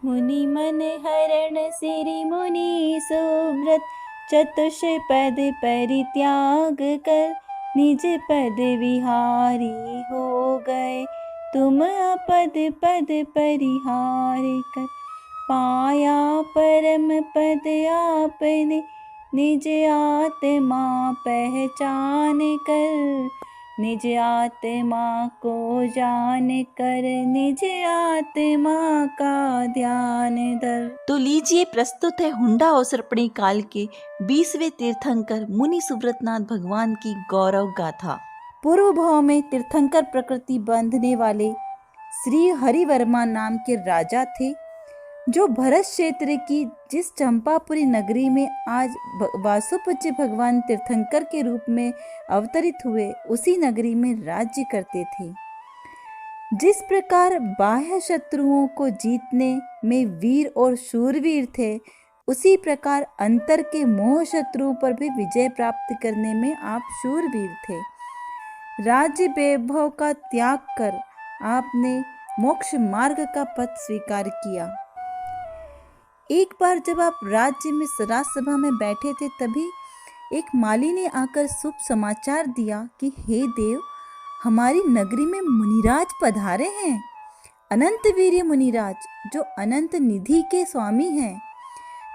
मुनि मन हरण सिरि मुनि सुव्रत, चतुष्पद परित्याग कर, निज पद विहारी हो गए, तुम अपद पद परिहारी कर। पाया परम पद आपने, निज आत्मा पहचान कर, निज आत्मा को जान कर, निज आत्मा का ध्यान धर। तो लीजिए, प्रस्तुत है हुंडा और सरपणी काल के 20वें तीर्थंकर मुनि सुव्रतनाथ भगवान की गौरव गाथा। पूर्व भाव में तीर्थंकर प्रकृति बांधने वाले श्री हरिवर्मा नाम के राजा थे, जो भरत क्षेत्र की जिस चंपापुरी नगरी में आज वासुपूज्य भगवान तीर्थंकर के रूप में अवतरित हुए, उसी नगरी में राज्य करते थे। जिस प्रकार बाह्य शत्रुओं को जीतने में वीर और शूरवीर थे, उसी प्रकार अंतर के मोह शत्रुओं पर भी विजय प्राप्त करने में आप शूरवीर थे। राज्य वैभव का त्याग कर आपने मोक्ष मार्ग का पथ स्वीकार किया। एक बार जब आप राज्य में राजसभा में बैठे थे, तभी एक माली ने आकर शुभ समाचार दिया कि हे देव, हमारी नगरी में मुनिराज पधारे हैं। अनंत वीर्य मुनिराज, जो अनंत निधि के स्वामी हैं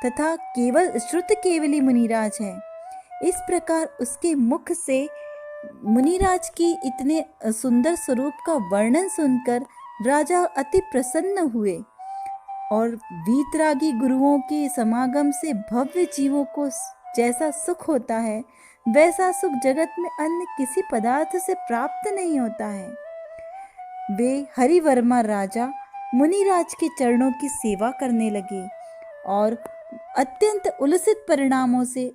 तथा केवल श्रुत केवली मुनिराज हैं। इस प्रकार उसके मुख से मुनिराज की इतने सुंदर स्वरूप का वर्णन सुनकर राजा अति प्रसन्न हुए और वीतरागी गुरुओं के समागम से भव्य जीवों को जैसा सुख होता है, वैसा सुख जगत में अन्य किसी पदार्थ से प्राप्त नहीं होता है। वे हरिवर्मा राजा मुनिराज के चरणों की सेवा करने लगे और अत्यंत उल्लसित परिणामों से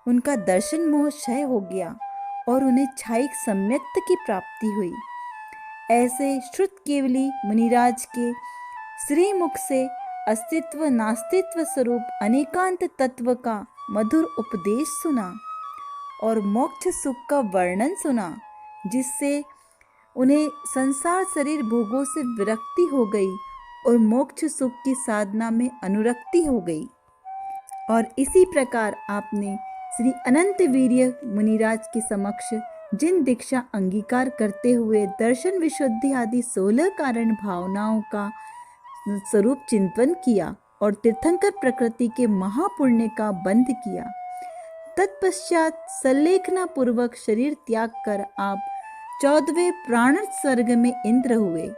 उनका दर्शन मोह क्षय हो गया और उन्हें छायिक सम्यक्त की प्राप्ति हुई। ऐसे श्रुत केवली मुनिराज के श्रीमुख से अस्तित्व नास्तित्व स्वरूप अनेकांत तत्व का मधुर उपदेश सुना और मोक्ष सुख का वर्णन सुना, जिससे उन्हें संसार शरीर भोगों से विरक्ति हो गई और मोक्ष सुख की साधना में अनुरक्ति हो गई। और इसी प्रकार आपने श्री अनंत वीर्य मुनिराज के समक्ष जिन दीक्षा अंगीकार करते हुए दर्शन विशुद्धि आदि 16 कारण भावनाओं का स्वरूप चिंतन किया और तीर्थंकर प्रकृति के महापुण्य का बंध किया। तत्पश्चात सल्लेखना पूर्वक शरीर त्याग कर आप 14वें प्राण स्वर्ग में इंद्र हुए।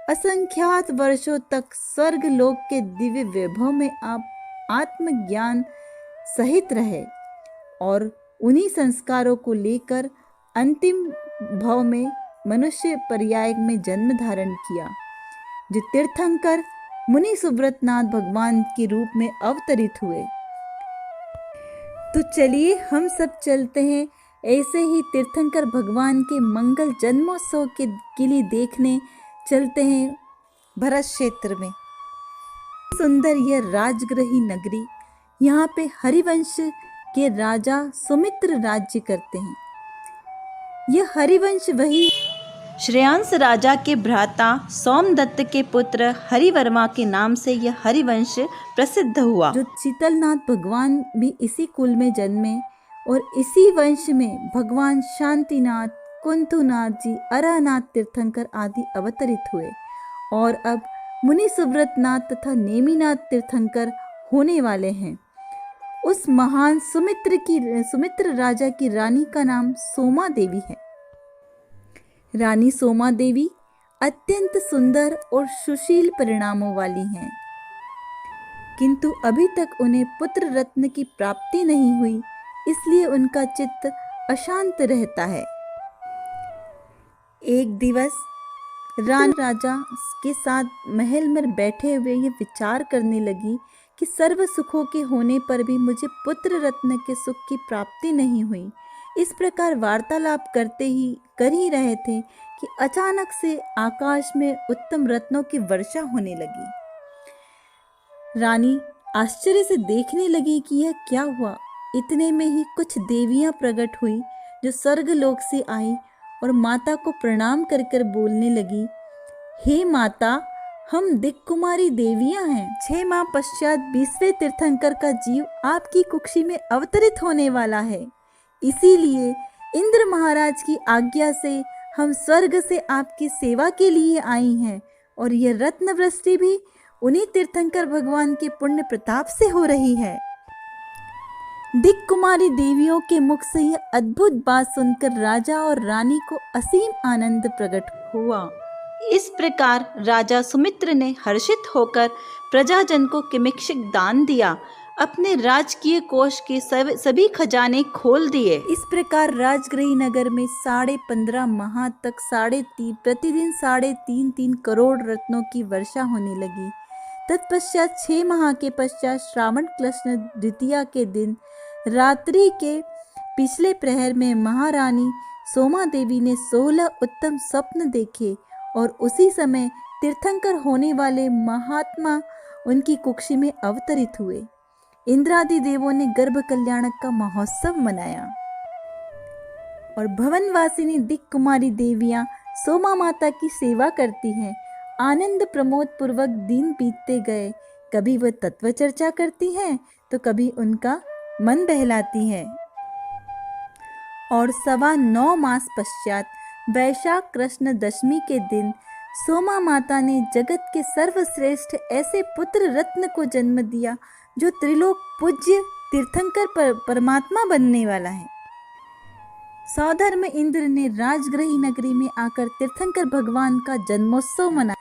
असंख्यात वर्षों तक स्वर्ग लोक के दिव्य वैभव में आप आत्मज्ञान सहित रहे और उन्हीं संस्कारों को लेकर अंतिम भाव में मनुष्य पर्याय में जन्म धारण किया, जो तीर्थंकर मुनि सुव्रतनाथ भगवान के रूप में अवतरित हुए। तो चलिए हम सब चलते हैं ऐसे ही तीर्थंकर भगवान के मंगल जन्मोत्सव के लिए देखने चलते हैं भरत क्षेत्र में। सुंदर यह राजगृही नगरी, यहाँ पे हरिवंश के राजा सुमित्र राज्य करते हैं। यह हरिवंश वही श्रेयांस राजा के भ्राता सोमदत्त के पुत्र हरिवर्मा के नाम से यह हरिवंश प्रसिद्ध हुआ। जो शीतलनाथ भगवान भी इसी कुल में जन्मे और इसी वंश में भगवान शांतिनाथ, कुंतुनाथ जी, अरानाथ तीर्थंकर आदि अवतरित हुए और अब मुनि सुव्रतनाथ तथा नेमिनाथ तीर्थंकर होने वाले हैं। उस महान सुमित्र राजा की रानी का नाम सोमा देवी है। रानी सोमा देवी अत्यंत सुंदर और सुशील परिणामों वाली हैं, किंतु अभी तक उन्हें पुत्र रत्न की प्राप्ति नहीं हुई, इसलिए उनका चित्त अशांत रहता है। एक दिवस रानी राजा के साथ महल में बैठे हुए ये विचार करने लगी कि सर्व सुखों के होने पर भी मुझे पुत्र रत्न के सुख की प्राप्ति नहीं हुई। इस प्रकार वार्तालाप कर ही रहे थे कि अचानक से आकाश में उत्तम रत्नों की वर्षा होने लगी। रानी आश्चर्य से देखने लगी कि यह क्या हुआ। इतने में ही कुछ देवियां प्रकट हुई जो स्वर्गलोक से आई और माता को प्रणाम कर कर बोलने लगी, हे माता, हम दिक्कुमारी देवियां हैं। 6 माह पश्चात 20वें तीर्थंकर का जीव आपकी कुक्षी में अवतरित होने वाला है। इसीलिए इंद्र महाराज की आज्ञा से हम स्वर्ग से आपकी सेवा के लिए आई हैं और यह रत्न वृष्टि भी उन्हीं तीर्थंकर भगवान के पुण्य प्रताप से हो रही है। दिक्कुमारी देवियों के मुख से यह अद्भुत बात सुनकर राजा और रानी को असीम आनंद प्रकट हुआ। इस प्रकार राजा सुमित्र ने हर्षित होकर प्रजाजन को किमिक्षिक दान दिया, अपने राजकीय कोष के सभी खजाने खोल दिए। इस प्रकार राजगृही नगर में 15.5 माह तक प्रतिदिन 3.5 करोड़ रत्नों की वर्षा होने लगी। तत्पश्चात 6 माह के पश्चात श्रावण कृष्ण द्वितीया के दिन रात्रि के पिछले प्रहर में महारानी सोमा देवी ने 16 उत्तम स्वप्न देखे और उसी समय तीर्थंकर होने वाले महात्मा उनकी कुक्षी में अवतरित हुए। इंद्रादि देवों ने गर्भ कल्याणक का महोत्सव मनाया और भवनवासिनी दिक्कुमारी देवियां सोमा माता की सेवा करती हैं। आनंद प्रमोद पूर्वक दिन बीतते गए। कभी वह तत्व चर्चा करती हैं तो कभी उनका मन बहलाती हैं। और 9.25 मास पश्चात वैशाख कृष्ण दशमी के दिन सोमा माता ने जगत के सर्वश्रेष्ठ ऐसे पुत्र रत्न को जन्म दिया जो त्रिलोक पूज्य तीर्थंकर परमात्मा बनने वाला है। सौधर्म इंद्र ने राजगृही नगरी में आकर तीर्थंकर भगवान का जन्मोत्सव मनाया।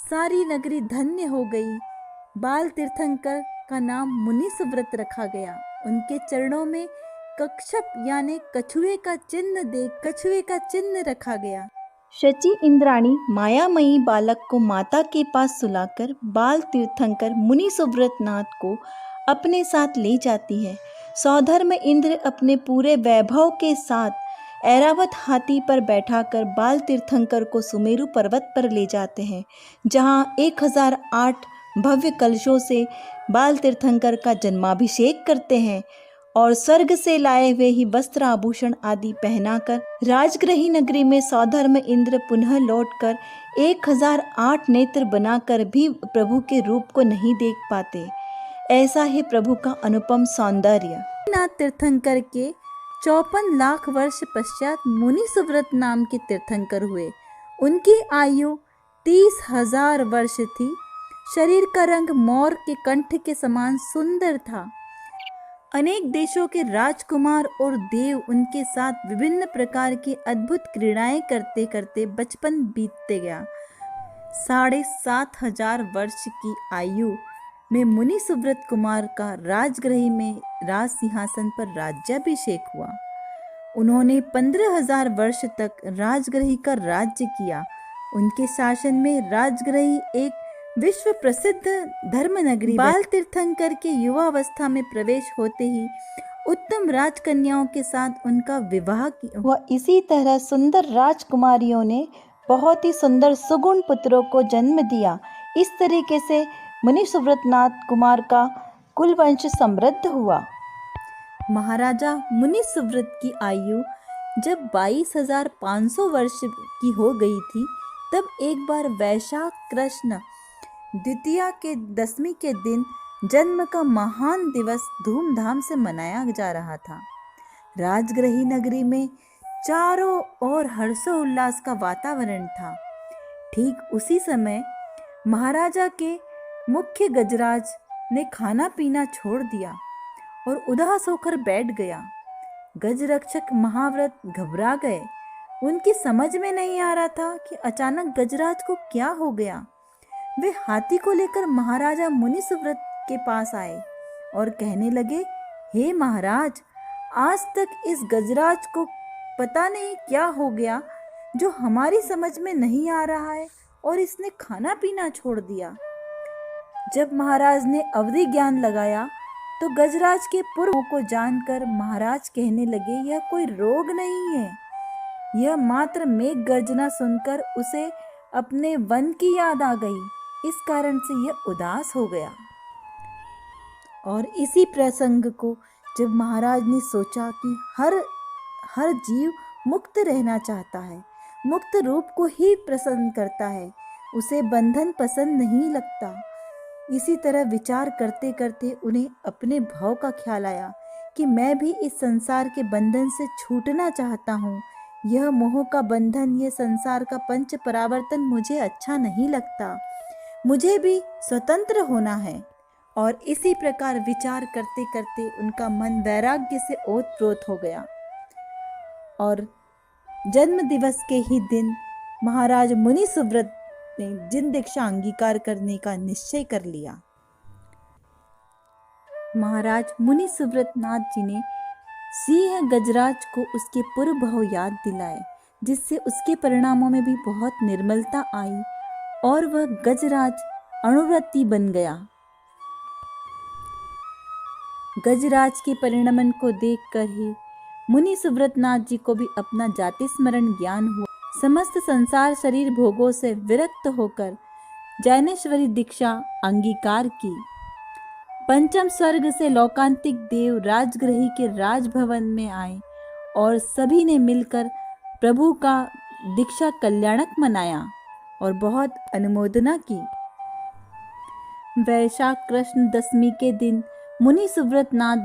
सारी नगरी धन्य हो गई। बाल तीर्थंकर का नाम मुनि सुव्रत रखा गया। उनके चरणों में कक्षप यानी कछुए का चिन्ह रखा गया। शची इंद्राणी मायामयी बालक को माता के पास सुलाकर बाल तीर्थंकर मुनि सुव्रत नाथ को अपने साथ ले जाती है। सौधर्म इंद्र अपने पूरे वैभव के साथ ऐरावत हाथी पर बैठाकर बाल तीर्थंकर को सुमेरु पर्वत पर ले जाते हैं, जहां 1008 भव्य कलशों से बाल तीर्थंकर का जन्माभिषेक करते हैं और स्वर्ग से लाए हुए ही वस्त्र आभूषण आदि पहनाकर राजगृही नगरी में सौधर्म इंद्र पुनः लौटकर 1008 नेत्र बनाकर भी प्रभु के रूप को नहीं देख पाते। ऐसा है प्रभु का अनुपम सौंदर्य। नाथ तीर्थंकर के 54 लाख वर्ष पश्चात मुनि सुव्रत नाम के तीर्थंकर हुए। उनकी आयु 30,000 वर्ष थी। शरीर का रंग मोर के कंठ के समान सुंदर था। अनेक देशों के राजकुमार और देव उनके साथ विभिन्न प्रकार की अद्भुत क्रीड़ाएं करते करते बचपन बीतते गया। 7,500 वर्ष की आयु में मुनि सुव्रत कुमार का राजगृह में राज सिंहासन पर राज्याभिषेक हुआ। उन्होंने 15,000 वर्ष तक राजगृह का राज्य किया। उनके शासन में राजगृह एक विश्व प्रसिद्ध धर्म नगरी। बाल तीर्थंकर के युवावस्था में प्रवेश होते ही उत्तम राजकन्याओं के साथ उनका विवाह हुआ। इसी तरह सुंदर राजकुमारियों ने बहुत ही सुंदर सुगुण पुत्रों को जन्म दिया। इस तरीके से मुनि सुव्रतनाथ कुमार का कुलवंश समृद्ध हुआ। महाराजा मुनि सुव्रत की आयु जब 22,500 वर्ष की हो गई थी, तब एक बार वैशाख कृष्ण द्वितीया के दशमी के दिन जन्म का महान दिवस धूमधाम से मनाया जा रहा था। राजगृही नगरी में चारों ओर हर्षोल्लास का वातावरण था। ठीक उसी समय महाराजा के मुख्य गजराज ने खाना पीना छोड़ दिया और उदास होकर बैठ गया। गजरक्षक महाव्रत घबरा गए। उनकी समझ में नहीं आ रहा था कि अचानक गजराज को क्या हो गया। वे हाथी को लेकर महाराजा मुनि सुव्रत के पास आए और कहने लगे, हे महाराज, आज तक इस गजराज को पता नहीं क्या हो गया जो हमारी समझ में नहीं आ रहा है और इसने खाना पीना छोड़ दिया। जब महाराज ने अवधि ज्ञान लगाया तो गजराज के पूर्व को जानकर महाराज कहने लगे, यह कोई रोग नहीं है, यह मात्र मेघ गर्जना सुनकर उसे अपने वन की याद आ गई, इस कारण से यह उदास हो गया। और इसी प्रसंग को जब महाराज ने सोचा कि हर जीव मुक्त रहना चाहता है, मुक्त रूप को ही पसंद करता है, उसे बंधन पसंद नहीं लगता। इसी तरह विचार करते करते उन्हें अपने भाव का ख्याल आया कि मैं भी इस संसार के बंधन से छूटना चाहता हूँ। यह मोह का बंधन, यह संसार का पंच परावर्तन मुझे अच्छा नहीं लगता। मुझे भी स्वतंत्र होना है। और इसी प्रकार विचार करते करते उनका मन वैराग्य से ओतप्रोत हो गया। और जन्म दिवस के ही दिन महाराज मुनि सुव्रत ने जिन दीक्षा अंगीकार करने का निश्चय कर लिया। महाराज मुनि सुव्रत नाथ जी ने सिंह गजराज को उसके पूर्व भाव याद दिलाए, जिससे उसके परिणामों में भी बहुत निर्मलता आई और वह गजराज अणुव्रती बन गया। गजराज के परिणमन को देखकर ही मुनि सुव्रतनाथ जी को भी अपना जाति स्मरण ज्ञान हुआ। समस्त संसार शरीर भोगों से विरक्त होकर जैनेश्वरी दीक्षा अंगीकार की। पंचम स्वर्ग से लौकांतिक देव राजगृही के राजभवन में आए और सभी ने मिलकर प्रभु का दीक्षा कल्याणक मनाया और बहुत अनुमोदना की। वैशाख कृष्ण दशमी के दिन मुनि सुव्रतनाथ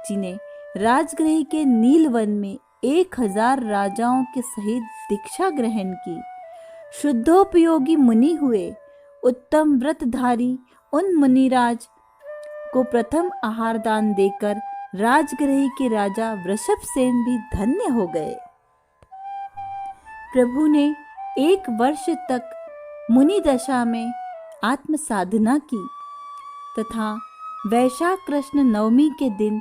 जी ने राजगृह के नीलवन में 1000 राजाओं के सहित दीक्षा ग्रहण की। शुद्धोपयोगी मुनि हुए। उत्तम व्रतधारी उन मुनिराज को प्रथम आहार दान देकर राजगृह के राजा वृषभसेन भी धन्य हो गए। प्रभु ने 1 वर्ष तक मुनि दशा में आत्म साधना की तथा वैशाख कृष्ण नवमी के दिन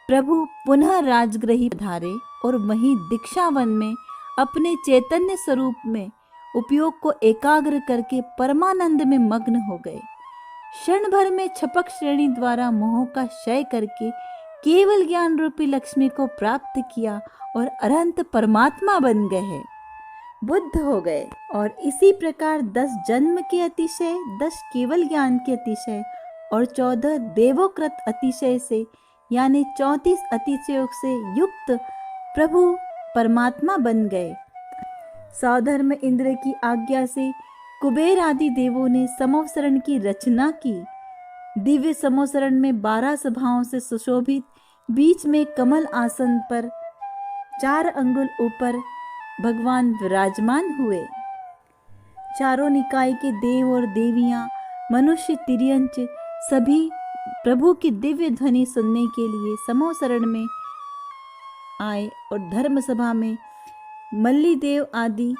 प्रभु पुनः राजगृह पधारे और वहीं दीक्षावन में अपने चैतन्य स्वरूप में उपयोग को एकाग्र करके परमानंद में मग्न हो गए। क्षण भर में छपक श्रेणी द्वारा मोह का क्षय करके केवल ज्ञान रूपी लक्ष्मी को प्राप्त किया और अनंत परमात्मा बन गए हैं, बुद्ध हो गए। और इसी प्रकार 10 जन्म के अतिशय, 10 केवल ज्ञान के अतिशय और 14 देवोकृत अतिशय से यानी 34 अतिशयों से युक्त प्रभु परमात्मा बन गए। सौधर्म इंद्र की आज्ञा से कुबेर आदि देवों ने समवसरण की रचना की। दिव्य समवसरण में 12 सभाओं से सुशोभित, बीच में कमल आसन पर 4 अंगुल ऊपर भगवान विराजमान हुए। चारों निकाय के देव और देवियां, मनुष्य, तिर्यंच सभी प्रभु की दिव्य ध्वनि सुनने के लिए समवसरण में आए और धर्म सभा में मल्ली देव आदि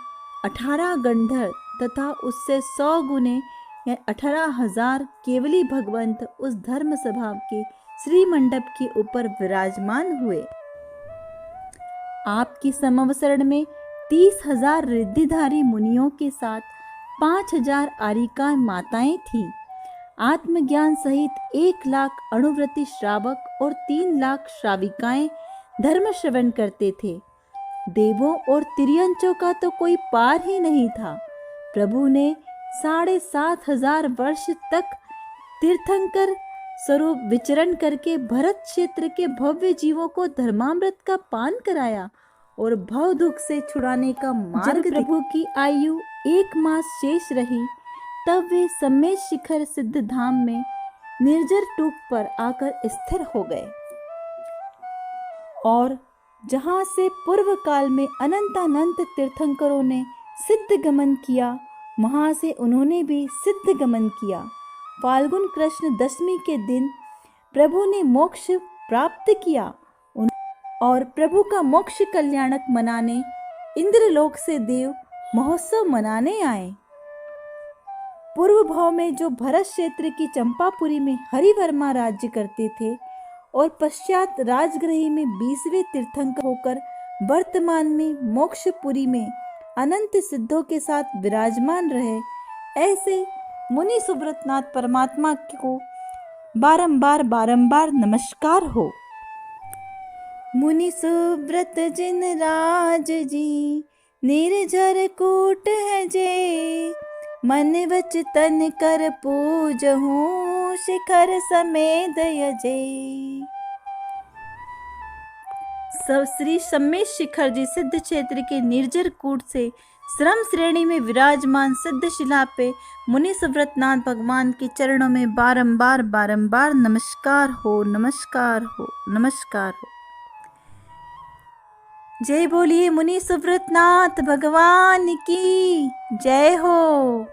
18 गंधर्व तथा उससे 100 गुने या 18,000 केवली भगवंत उस धर्म सभा के श्री मंडप के ऊपर विराजमान हुए। आपकी समवसरण में 30,000 रिद्धिधारी मुनियों के साथ 5,000 आरिका माताएं थीं। आत्मज्ञान सहित 1 लाख अणुव्रती श्रावक और 3 लाख श्राविकाएं धर्म श्रवण करते थे। देवों और तिर्यंचों का तो कोई पार ही नहीं था। प्रभु ने 7,500 वर्ष तक तीर्थंकर स्वरूप विचरण करके भरत क्षेत्र के भव्य जीवों को धर्मामृत का पान कराया और भव दुख से छुड़ाने का मार्ग। प्रभु की आयु 1 मास शेष रही, तब वे सम्मेद शिखर सिद्ध धाम में निर्जर टूक पर आकर स्थिर हो गए और जहां से पूर्व काल में अनंतानंत तीर्थंकरों ने सिद्ध गमन किया, वहां से उन्होंने भी सिद्ध गमन किया। फाल्गुन कृष्ण दशमी के दिन प्रभु ने मोक्ष प्राप्त किया और प्रभु का मोक्ष कल्याणक मनाने इंद्रलोक से देव महोत्सव मनाने आए। पूर्व भाव में जो भरत क्षेत्र की चंपापुरी में हरिवर्मा राज्य करते थे और पश्चात राजगृह में 20वें तीर्थंकर होकर वर्तमान में मोक्षपुरी में अनंत सिद्धों के साथ विराजमान रहे, ऐसे मुनि सुव्रतनाथ परमात्मा को बारंबार नमस्कार हो। मुनि सुव्रत जिन राज जी, निर्जर कूट है जे, मन वच तन कर पूजहूँ, शिखर समेत यजे। श्री सम्मेत शिखर जी सिद्ध क्षेत्र के निर्जर कूट से श्रम श्रेणी में विराजमान सिद्ध शिला पे मुनि सुव्रतनाथ भगवान के चरणों में बारंबार बारंबार नमस्कार हो, नमस्कार हो, नमस्कार हो। जय बोलिए मुनि सुव्रतनाथ भगवान की जय हो।